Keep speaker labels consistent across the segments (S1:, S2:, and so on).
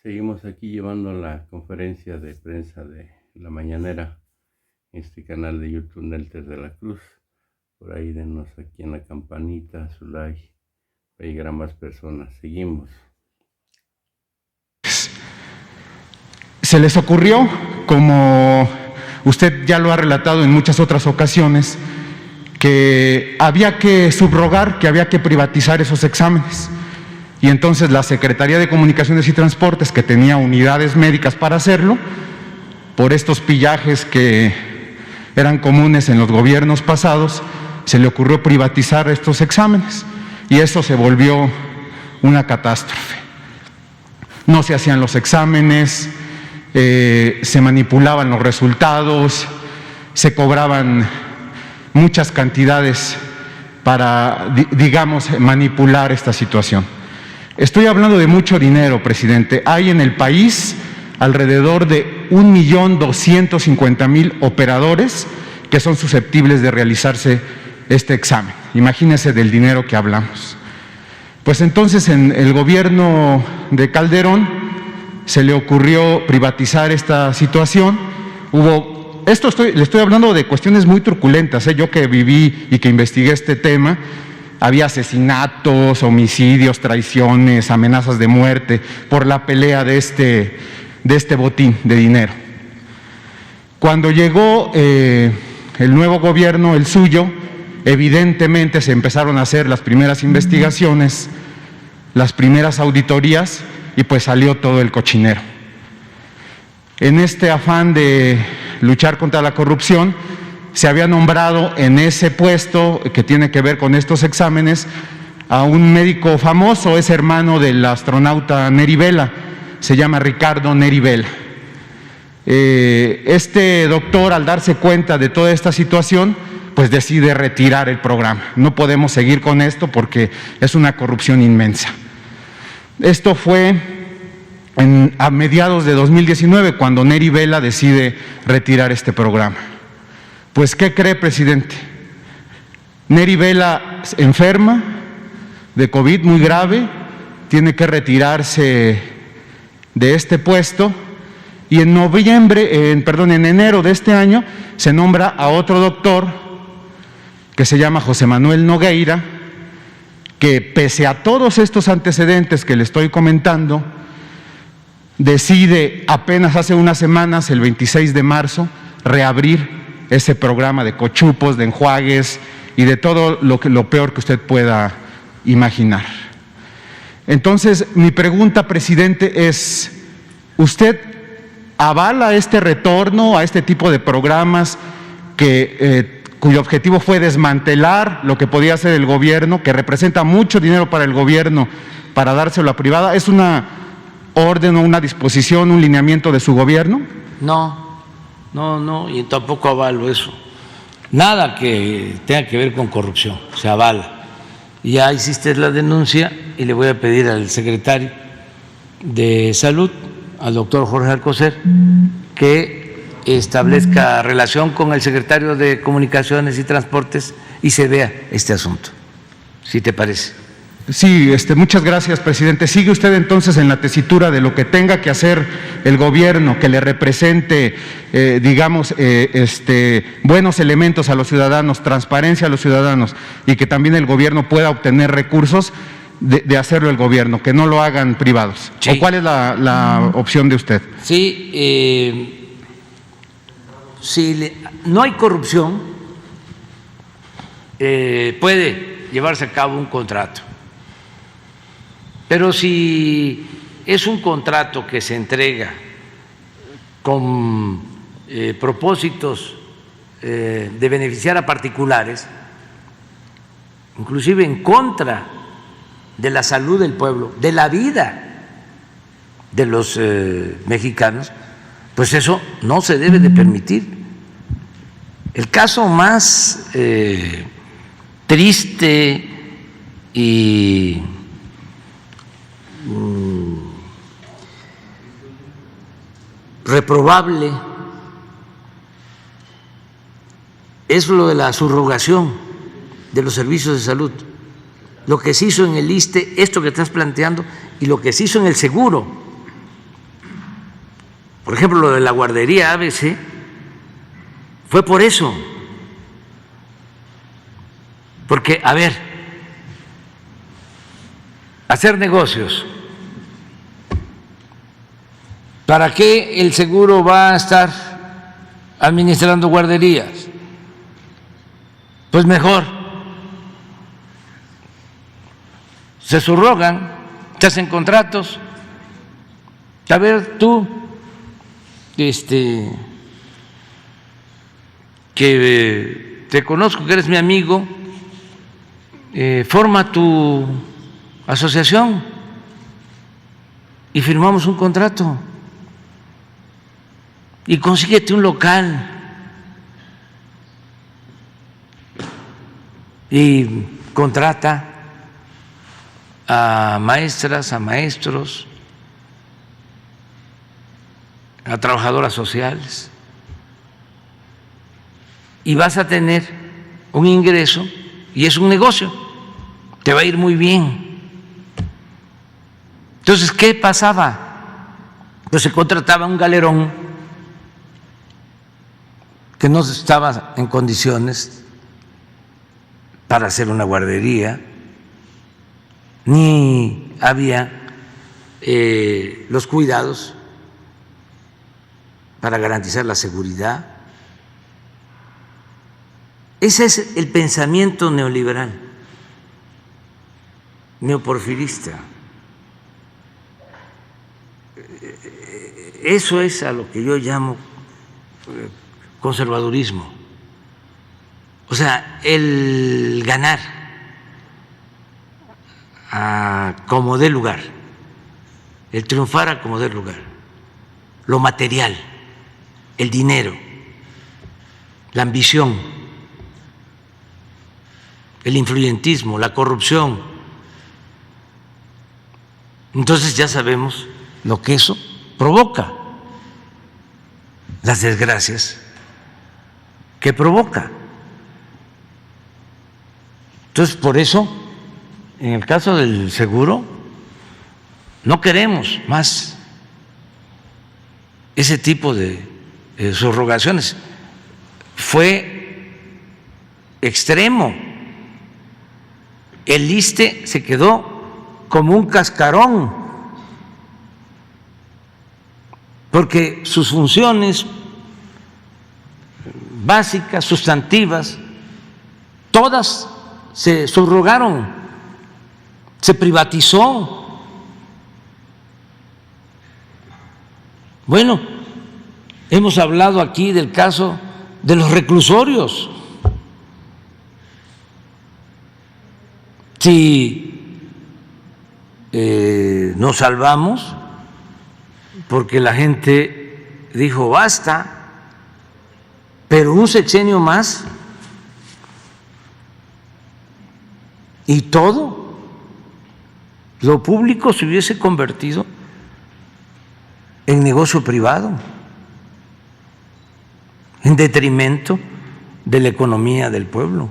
S1: Seguimos aquí llevando la conferencia de prensa de la mañanera en este canal de YouTube Neltes de la Cruz. Por ahí denos aquí en la campanita, su like, para llegar a más personas. Seguimos.
S2: Se les ocurrió, como usted ya lo ha relatado en muchas otras ocasiones, que había que subrogar, que había que privatizar esos exámenes. Y entonces la Secretaría de Comunicaciones y Transportes, que tenía unidades médicas para hacerlo, por estos pillajes que eran comunes en los gobiernos pasados, se le ocurrió privatizar estos exámenes. Y eso se volvió una catástrofe. No se hacían los exámenes, se manipulaban los resultados, se cobraban muchas cantidades para, digamos, manipular esta situación. Estoy hablando de mucho dinero, presidente. Hay en el país alrededor de 1.250.000 operadores que son susceptibles de realizarse este examen. Imagínese del dinero que hablamos. Pues entonces en el gobierno de Calderón se le ocurrió privatizar esta situación. Le estoy hablando de cuestiones muy truculentas, Yo que viví y que investigué este tema, había asesinatos, homicidios, traiciones, amenazas de muerte por la pelea de este botín de dinero. Cuando llegó el nuevo gobierno, el suyo, evidentemente se empezaron a hacer las primeras investigaciones, las primeras auditorías, y pues salió todo el cochinero. En este afán de luchar contra la corrupción, se había nombrado en ese puesto que tiene que ver con estos exámenes a un médico famoso, es hermano del astronauta Neri Vela, se llama Ricardo Neri Vela. Este doctor, al darse cuenta de toda esta situación, pues decide retirar el programa. No podemos seguir con esto porque es una corrupción inmensa. Esto fue a mediados de 2019, cuando Neri Vela decide retirar este programa. Pues, ¿qué cree, presidente? Neri Vela enferma de COVID muy grave, tiene que retirarse de este puesto, y en enero de este año se nombra a otro doctor que se llama José Manuel Nogueira, que pese a todos estos antecedentes que le estoy comentando, decide apenas hace unas semanas, el 26 de marzo, reabrir ese programa de cochupos, de enjuagues y de todo lo peor que usted pueda imaginar. Entonces, mi pregunta, presidente, es: ¿usted avala este retorno a este tipo de programas cuyo objetivo fue desmantelar lo que podía hacer el gobierno, que representa mucho dinero para el gobierno, para dárselo a privada? ¿Es una orden o una disposición, un lineamiento de su gobierno?
S3: No, y tampoco avalo eso. Nada que tenga que ver con corrupción se avala. Ya hiciste la denuncia y le voy a pedir al secretario de Salud, al doctor Jorge Alcocer, que establezca relación con el secretario de Comunicaciones y Transportes y se vea este asunto, si te parece.
S2: Sí, muchas gracias, presidente. ¿Sigue usted entonces en la tesitura de lo que tenga que hacer el gobierno, que le represente, buenos elementos a los ciudadanos, transparencia a los ciudadanos, y que también el gobierno pueda obtener recursos, de hacerlo el gobierno, que no lo hagan privados? Sí. ¿O cuál es la opción de usted?
S3: Sí, si no hay corrupción, puede llevarse a cabo un contrato. Pero si es un contrato que se entrega con propósitos de beneficiar a particulares, inclusive en contra de la salud del pueblo, de la vida de los mexicanos, pues eso no se debe de permitir. El caso más triste y reprobable es lo de la subrogación de los servicios de salud. Lo que se hizo en el ISSSTE, esto que estás planteando, y lo que se hizo en el seguro por ejemplo, lo de la guardería ABC, fue por eso. Porque, a ver, hacer negocios, ¿para qué el seguro va a estar administrando guarderías? Pues mejor se subrogan, se hacen contratos. A ver, tú, que te conozco, que eres mi amigo, forma tu asociación y firmamos un contrato y consíguete un local y contrata a maestras, a maestros, a trabajadoras sociales y vas a tener un ingreso y es un negocio, te va a ir muy bien. Entonces, ¿qué pasaba? Pues se contrataba un galerón que no estaba en condiciones para hacer una guardería, ni había los cuidados para garantizar la seguridad. Ese es el pensamiento neoliberal, neoporfirista. Eso es a lo que yo llamo conservadurismo. O sea, el ganar a como dé lugar, el triunfar a como dé lugar, lo material, el dinero, la ambición, el influyentismo, la corrupción. Entonces ya sabemos lo que eso provoca, las desgracias que provoca. Entonces, por eso, en el caso del seguro, no queremos más ese tipo de subrogaciones. Fue extremo. El ISSSTE se quedó como un cascarón, porque sus funciones básicas, sustantivas, todas se subrogaron, se privatizó. Bueno, hemos hablado aquí del caso de los reclusorios. Si nos salvamos porque la gente dijo basta, pero un sexenio más y todo lo público se hubiese convertido en negocio privado, en detrimento de la economía del pueblo.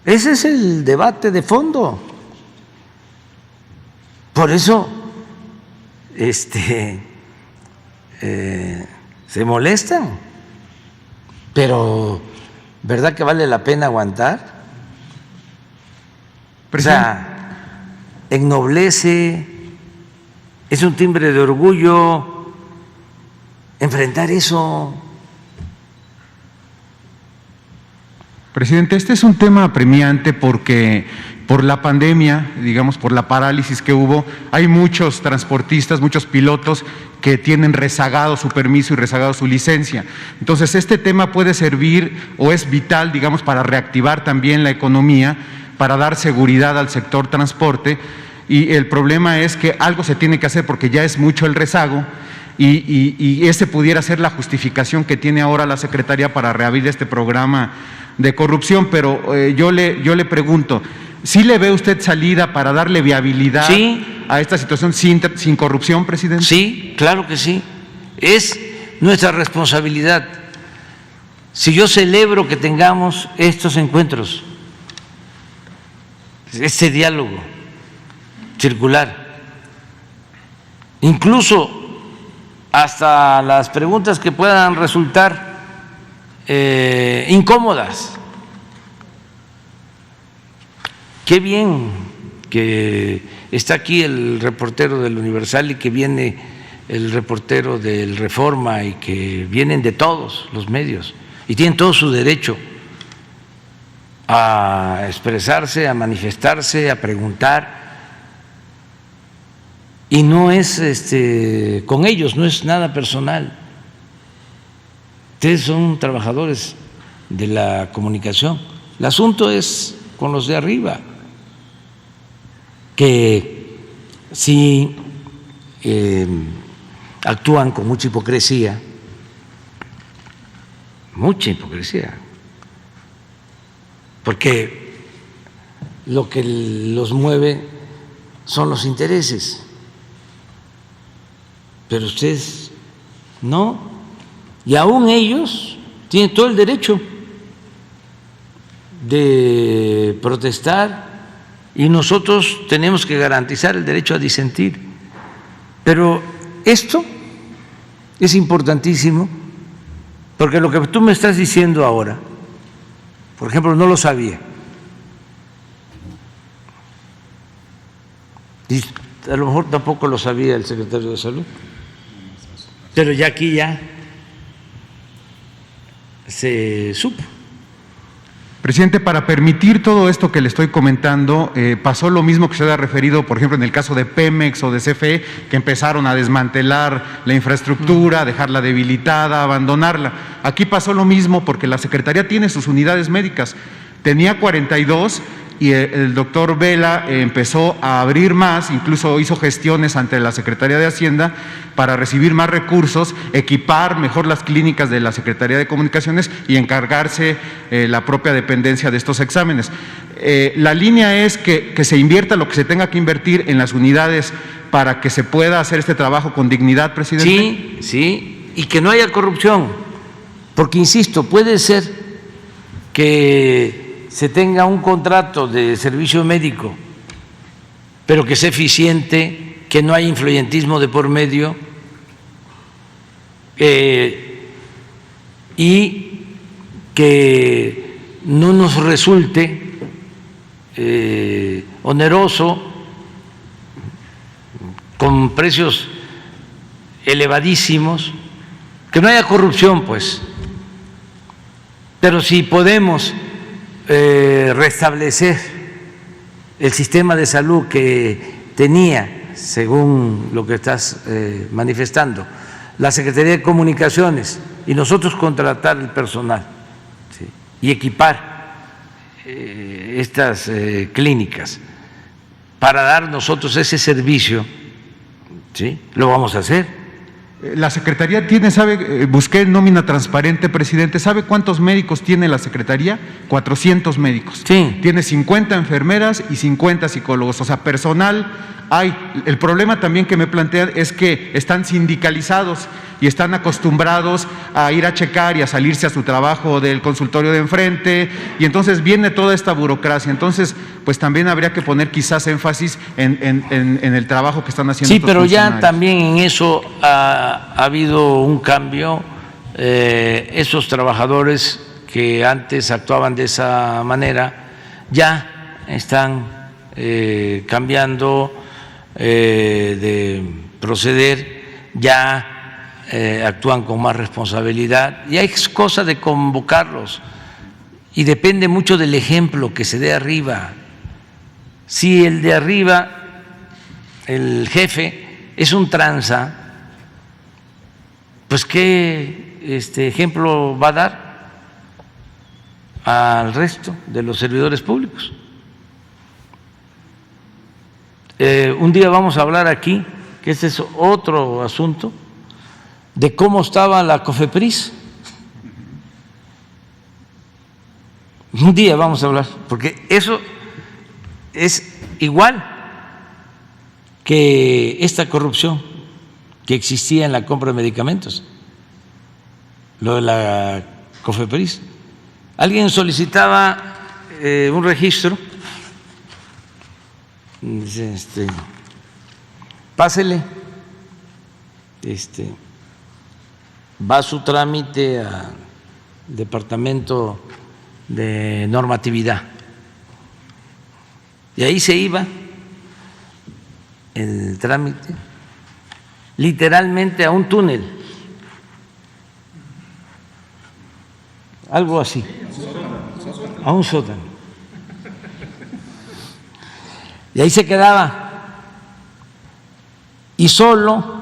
S3: Ese es el debate de fondo. Por eso se molestan, pero ¿verdad que vale la pena aguantar? O sea, ennoblece, es un timbre de orgullo enfrentar eso.
S2: Presidente, este es un tema apremiante porque por la pandemia, digamos, por la parálisis que hubo, hay muchos transportistas, muchos pilotos que tienen rezagado su permiso y rezagado su licencia. Entonces, este tema puede servir o es vital, digamos, para reactivar también la economía, para dar seguridad al sector transporte, y el problema es que algo se tiene que hacer porque ya es mucho el rezago. Y ese pudiera ser la justificación que tiene ahora la Secretaría para reabrir este programa de corrupción, pero yo le pregunto, ¿sí le ve usted salida para darle viabilidad a esta situación sin corrupción, presidente?
S3: Sí, claro que sí. Es nuestra responsabilidad. Si yo celebro que tengamos estos encuentros, este diálogo circular, incluso hasta las preguntas que puedan resultar incómodas. Qué bien que está aquí el reportero del Universal y que viene el reportero del Reforma y que vienen de todos los medios y tienen todo su derecho a expresarse, a manifestarse, a preguntar. Y no es con ellos, no es nada personal. Ustedes son trabajadores de la comunicación. El asunto es con los de arriba, que sí actúan con mucha hipocresía, porque lo que los mueve son los intereses. Pero ustedes no, y aún ellos tienen todo el derecho de protestar y nosotros tenemos que garantizar el derecho a disentir. Pero esto es importantísimo porque lo que tú me estás diciendo ahora, por ejemplo, no lo sabía. Y a lo mejor tampoco lo sabía el secretario de Salud. Pero ya aquí ya se supo.
S2: Presidente, para permitir todo esto que le estoy comentando, pasó lo mismo que se ha referido, por ejemplo, en el caso de Pemex o de CFE, que empezaron a desmantelar la infraestructura, dejarla debilitada, abandonarla. Aquí pasó lo mismo porque la Secretaría tiene sus unidades médicas. Tenía 42 y el doctor Vela empezó a abrir más, incluso hizo gestiones ante la Secretaría de Hacienda para recibir más recursos, equipar mejor las clínicas de la Secretaría de Comunicaciones y encargarse la propia dependencia de estos exámenes. La línea es que se invierta lo que se tenga que invertir en las unidades para que se pueda hacer este trabajo con dignidad, presidente.
S3: Sí, sí, y que no haya corrupción, porque insisto, puede ser que se tenga un contrato de servicio médico, pero que sea eficiente, que no haya influyentismo de por medio y que no nos resulte oneroso, con precios elevadísimos, que no haya corrupción, pues. Pero si podemos restablecer el sistema de salud que tenía, según lo que estás manifestando, la Secretaría de Comunicaciones y nosotros contratar el personal, ¿sí?, y equipar estas clínicas para dar nosotros ese servicio, ¿sí?, lo vamos a hacer.
S2: La Secretaría tiene, ¿sabe? Busqué nómina transparente, presidente. ¿Sabe cuántos médicos tiene la Secretaría? 400 médicos.
S3: Sí.
S2: Tiene 50 enfermeras y 50 psicólogos. O sea, personal hay. El problema también que me plantean es que están sindicalizados y están acostumbrados a ir a checar y a salirse a su trabajo del consultorio de enfrente, y entonces viene toda esta burocracia. Entonces, pues también habría que poner quizás énfasis en el trabajo que están haciendo.
S3: Sí, pero ya también en eso ha habido un cambio. Esos trabajadores que antes actuaban de esa manera ya están cambiando de proceder, ya actúan con más responsabilidad, y hay cosa de convocarlos, y depende mucho del ejemplo que se dé arriba. Si el de arriba, el jefe, es un tranza, pues ¿qué ejemplo va a dar al resto de los servidores públicos? Un día vamos a hablar aquí, que este es otro asunto, de cómo estaba la COFEPRIS. Un día vamos a hablar, porque eso es igual que esta corrupción que existía en la compra de medicamentos, lo de la COFEPRIS. Alguien solicitaba un registro, dice, pásele va su trámite al Departamento de Normatividad. Y ahí se iba el trámite literalmente a un túnel, algo así, a un sótano. Y ahí se quedaba. Y solo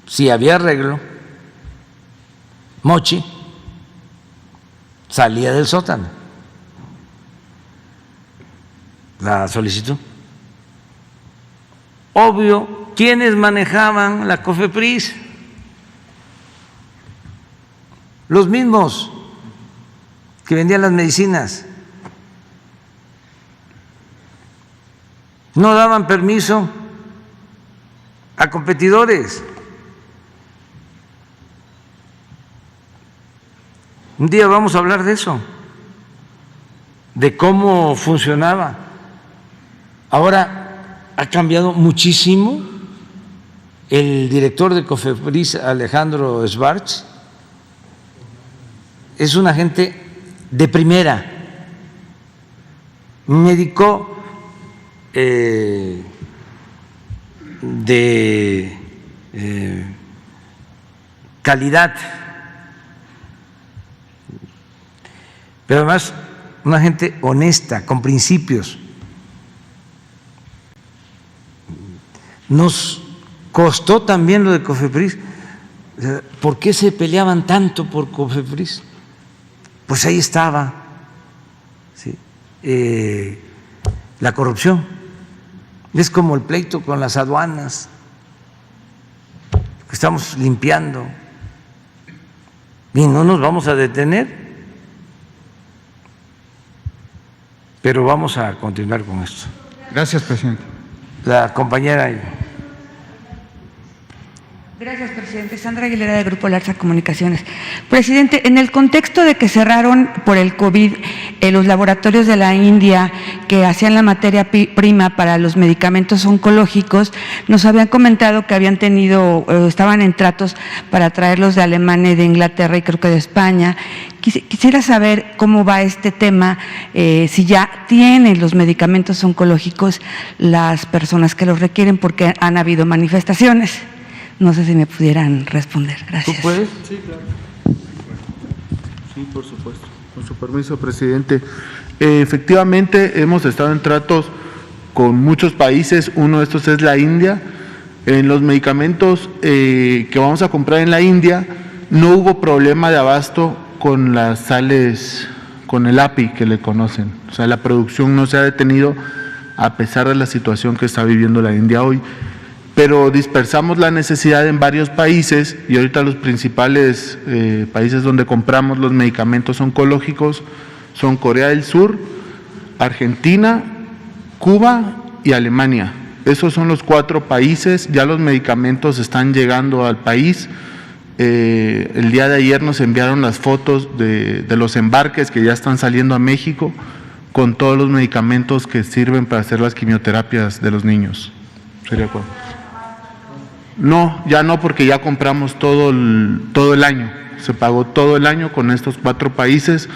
S3: si había arreglo, Mochi salía del sótano la solicitud. Obvio, ¿quiénes manejaban la COFEPRIS? Los mismos que vendían las medicinas. No daban permiso a competidores. Un día vamos a hablar de eso, de cómo funcionaba. Ahora ha cambiado muchísimo. El director de COFEPRIS, Alejandro Schwartz, es una gente de primera, un médico de calidad, pero además una gente honesta, con principios. Nos costó también lo de COFEPRIS. ¿Por qué se peleaban tanto por COFEPRIS? Pues ahí estaba, ¿sí? La corrupción. Es como el pleito con las aduanas, que estamos limpiando y no nos vamos a detener, pero vamos a continuar con esto.
S2: Gracias, presidente.
S3: La compañera.
S4: Gracias, presidente. Sandra Aguilera, de Grupo Larsa Comunicaciones. Presidente, en el contexto de que cerraron por el COVID los laboratorios de la India que hacían la materia prima para los medicamentos oncológicos, nos habían comentado que habían tenido, estaban en tratos para traerlos de Alemania y de Inglaterra y creo que de España. Quisiera saber cómo va este tema, si ya tienen los medicamentos oncológicos las personas que los requieren, porque han habido manifestaciones. No sé si me pudieran responder. Gracias.
S3: ¿Tú puedes?
S5: Sí, claro. Sí, por supuesto. Con su permiso, presidente. Efectivamente, hemos estado en tratos con muchos países. Uno de estos es la India. En los medicamentos que vamos a comprar en la India, no hubo problema de abasto con las sales, con el API que le conocen. O sea, la producción no se ha detenido a pesar de la situación que está viviendo la India hoy. Pero dispersamos la necesidad en varios países y ahorita los principales países donde compramos los medicamentos oncológicos son Corea del Sur, Argentina, Cuba y Alemania. Esos son los 4 países. Ya los medicamentos están llegando al país. El día de ayer nos enviaron las fotos de los embarques que ya están saliendo a México con todos los medicamentos que sirven para hacer las quimioterapias de los niños. ¿Sería cuál? No, ya no, porque ya compramos todo el año. Se pagó todo el año con estos 4 países.